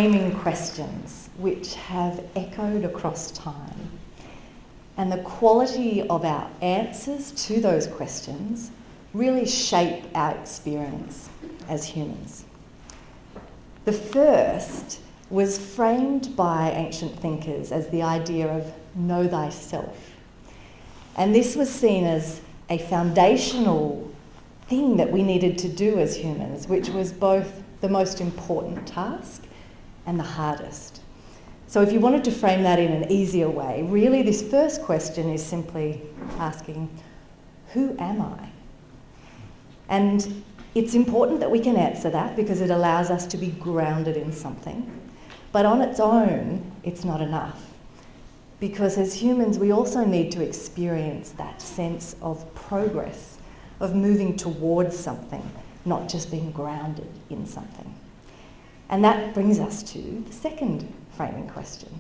framing questions which have echoed across time. And the quality of our answers to those questions really shape our experience as humans. The first was framed by ancient thinkers as the idea of know thyself. And this was seen as a foundational thing that we needed to do as humans, which was both the most important task and the hardest. So if you wanted to frame that in an easier way, really this first question is simply asking, who am I? And it's important that we can answer that because it allows us to be grounded in something. But on its own, it's not enough. Because as humans, we also need to experience that sense of progress, of moving towards something, not just being grounded in something. And that brings us to the second framing question,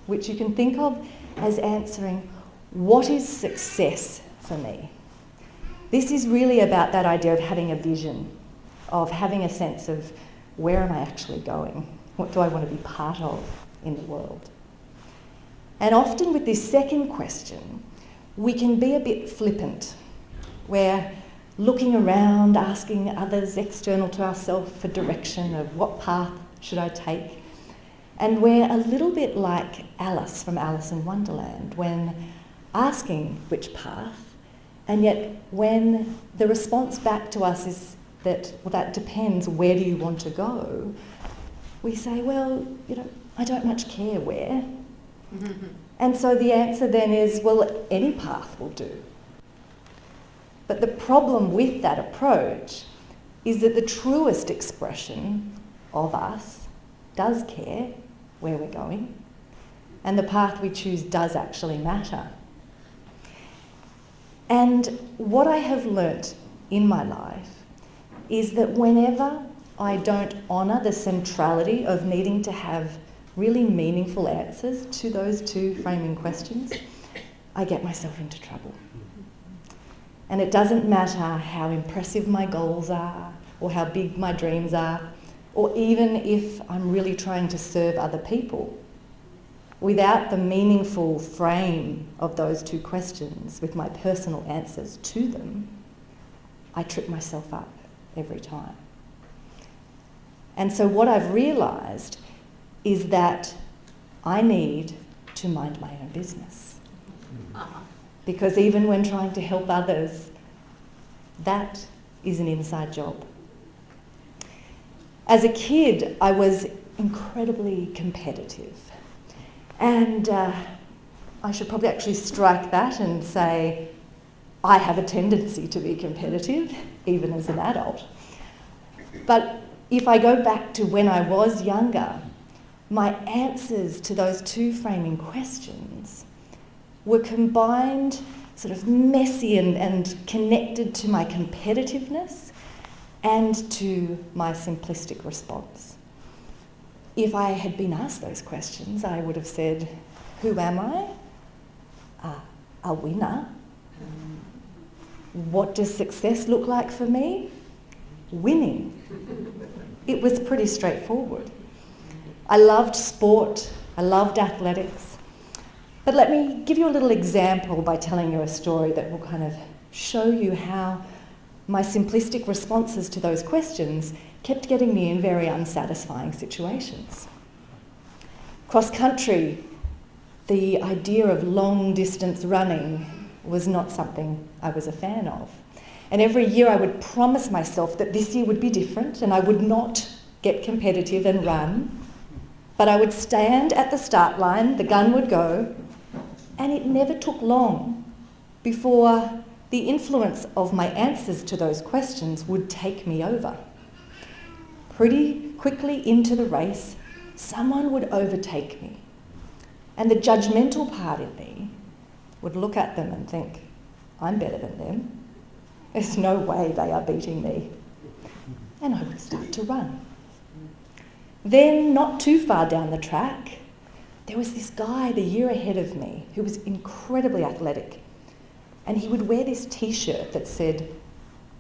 which you can think of as answering, what is success for me? This is really about that idea of having a vision, of having a sense of where am I actually going? What do I want to be part of in the world? And often with this second question, we can be a bit flippant. We're looking around, asking others external to ourselves for direction of what path should I take. And we're a little bit like Alice from Alice in Wonderland when asking which path, and yet when the response back to us is that, well, that depends, where do you want to go? We say, well, I don't much care where. And so the answer then is, well, any path will do. But the problem with that approach is that the truest expression of us does care where we're going, and the path we choose does actually matter. And what I have learnt in my life is that whenever I don't honour the centrality of needing to have really meaningful answers to those two framing questions, I get myself into trouble. And it doesn't matter how impressive my goals are, or how big my dreams are, or even if I'm really trying to serve other people. Without the meaningful frame of those two questions, with my personal answers to them, I trip myself up every time. And so what I've realised is that I need to mind my own business. Because even when trying to help others, that is an inside job. As a kid, I was incredibly competitive. And I should probably actually strike that and say, I have a tendency to be competitive, even as an adult. But if I go back to when I was younger, my answers to those two framing questions were combined, sort of messy and connected to my competitiveness and to my simplistic response. If I had been asked those questions, I would have said, who am I? A winner. What does success look like for me? Winning. It was pretty straightforward. I loved sport, I loved athletics. But let me give you a little example by telling you a story that will kind of show you how my simplistic responses to those questions kept getting me in very unsatisfying situations. Cross country, the idea of long distance running was not something I was a fan of. And every year I would promise myself that this year would be different and I would not get competitive and run, but I would stand at the start line, the gun would go, and it never took long before the influence of my answers to those questions would take me over. Pretty quickly into the race, someone would overtake me. And the judgmental part in me would look at them and think, I'm better than them. There's no way they are beating me. And I would start to run. Then, not too far down the track, there was this guy the year ahead of me who was incredibly athletic. And he would wear this t-shirt that said,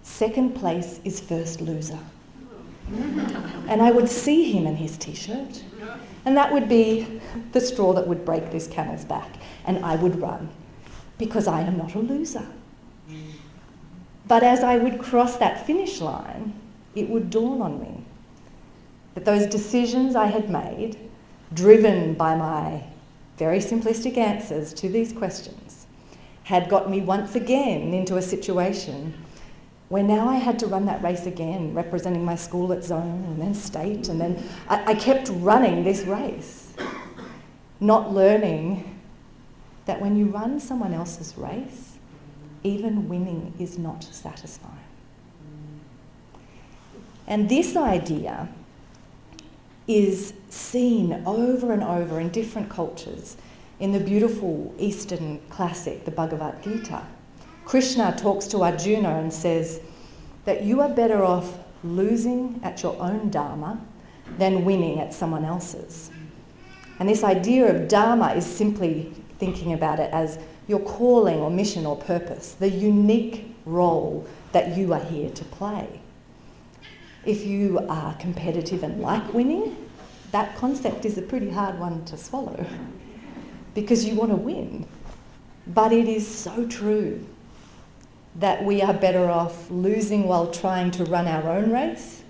second place is first loser. And I would see him in his t-shirt, And that would be the straw that would break this camel's back. And I would run, because I am not a loser. But as I would cross that finish line, it would dawn on me that those decisions I had made, driven by my very simplistic answers to these questions, had got me once again into a situation where now I had to run that race again, representing my school at zone and then state, and then I kept running this race, not learning that when you run someone else's race, even winning is not satisfying. And this idea is seen over and over in different cultures in the beautiful Eastern classic, the Bhagavad Gita. Krishna talks to Arjuna and says that you are better off losing at your own dharma than winning at someone else's. And this idea of dharma is simply thinking about it as your calling or mission or purpose, the unique role that you are here to play. If you are competitive and like winning, that concept is a pretty hard one to swallow because you want to win. But it is so true that we are better off losing while trying to run our own race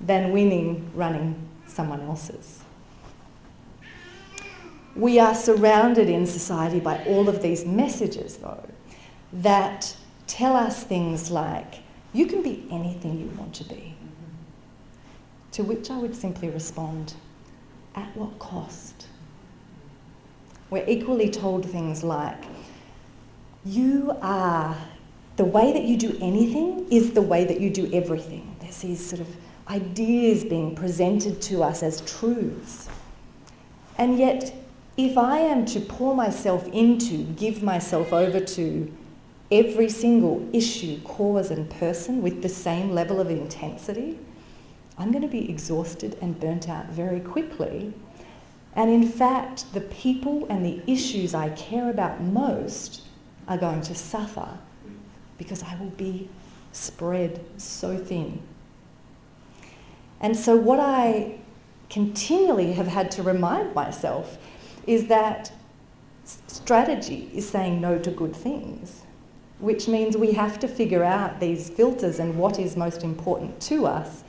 than winning running someone else's. We are surrounded in society by all of these messages, though, that tell us things like, you can be anything you want to be. To which I would simply respond, at what cost? We're equally told things like, the way that you do anything is the way that you do everything. There's these sort of ideas being presented to us as truths. And yet, if I am to pour myself into, give myself over to every single issue, cause and person with the same level of intensity, I'm going to be exhausted and burnt out very quickly. And in fact, the people and the issues I care about most are going to suffer because I will be spread so thin. And so what I continually have had to remind myself is that strategy is saying no to good things, which means we have to figure out these filters and what is most important to us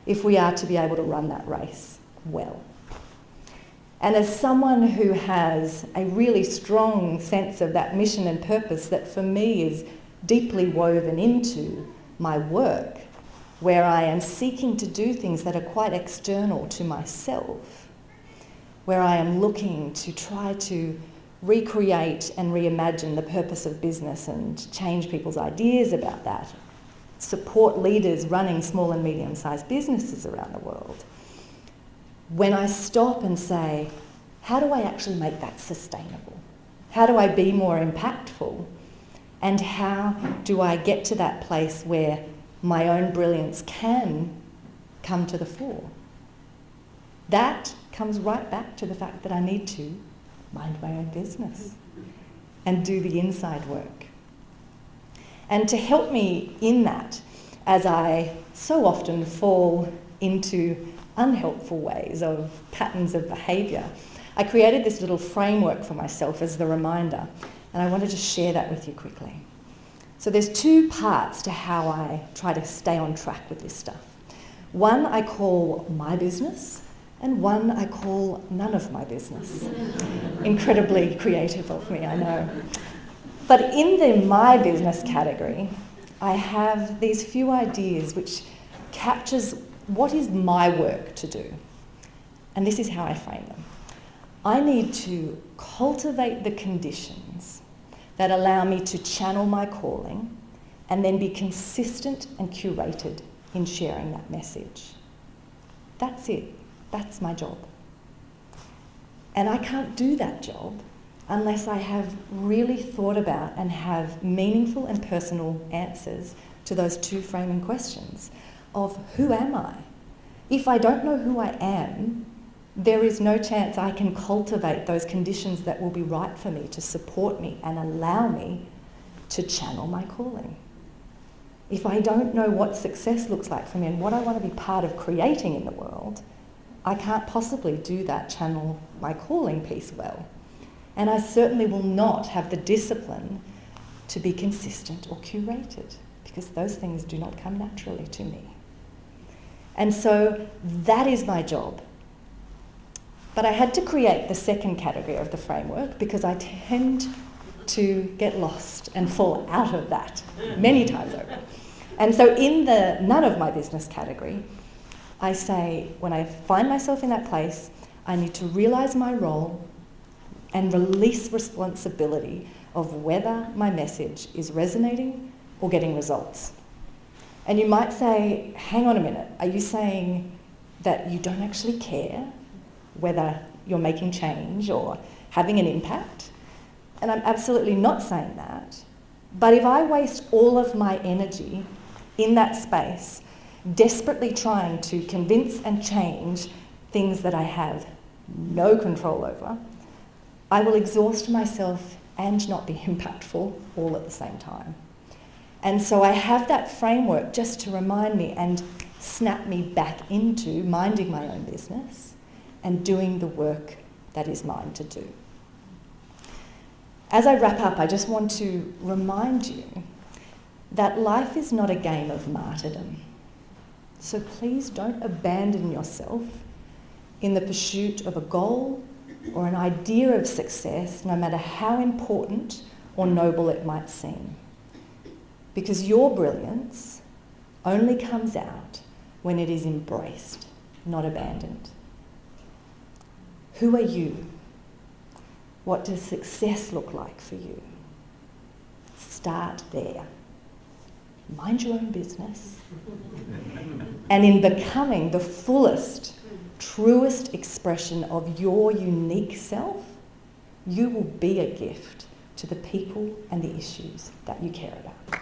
if we are to be able to run that race well. And as someone who has a really strong sense of that mission and purpose that for me is deeply woven into my work, where I am seeking to do things that are quite external to myself, where I am looking to try to recreate and reimagine the purpose of business and change people's ideas about that, support leaders running small and medium-sized businesses around the world. When I stop and say, how do I actually make that sustainable? How do I be more impactful? And how do I get to that place where my own brilliance can come to the fore? That comes right back to the fact that I need to mind my own business and do the inside work. And to help me in that, as I so often fall into unhelpful ways of patterns of behaviour, I created this little framework for myself as the reminder, and I wanted to share that with you quickly. So there's two parts to how I try to stay on track with this stuff. One I call my business, and one I call none of my business. Incredibly creative of me, I know. But in the my business category, I have these few ideas which captures what is my work to do. And this is how I frame them. I need to cultivate the conditions that allow me to channel my calling and then be consistent and curated in sharing that message. That's it. That's my job. And I can't do that job unless I have really thought about and have meaningful and personal answers to those two framing questions of who am I? If I don't know who I am, there is no chance I can cultivate those conditions that will be right for me to support me and allow me to channel my calling. If I don't know what success looks like for me and what I want to be part of creating in the world, I can't possibly do that channel my calling piece well. And I certainly will not have the discipline to be consistent or curated, because those things do not come naturally to me. And so that is my job. But I had to create the second category of the framework because I tend to get lost and fall out of that many times over. And so in the none of my business category, I say, when I find myself in that place, I need to realise my role and release responsibility of whether my message is resonating or getting results. And you might say, hang on a minute, are you saying that you don't actually care whether you're making change or having an impact? And I'm absolutely not saying that. But if I waste all of my energy in that space, desperately trying to convince and change things that I have no control over, I will exhaust myself and not be impactful all at the same time. And so I have that framework just to remind me and snap me back into minding my own business and doing the work that is mine to do. As I wrap up, I just want to remind you that life is not a game of martyrdom. So please don't abandon yourself in the pursuit of a goal or an idea of success, no matter how important or noble it might seem. Because your brilliance only comes out when it is embraced, not abandoned. Who are you? What does success look like for you? Start there. Mind your own business. And in becoming the fullest, truest expression of your unique self, you will be a gift to the people and the issues that you care about.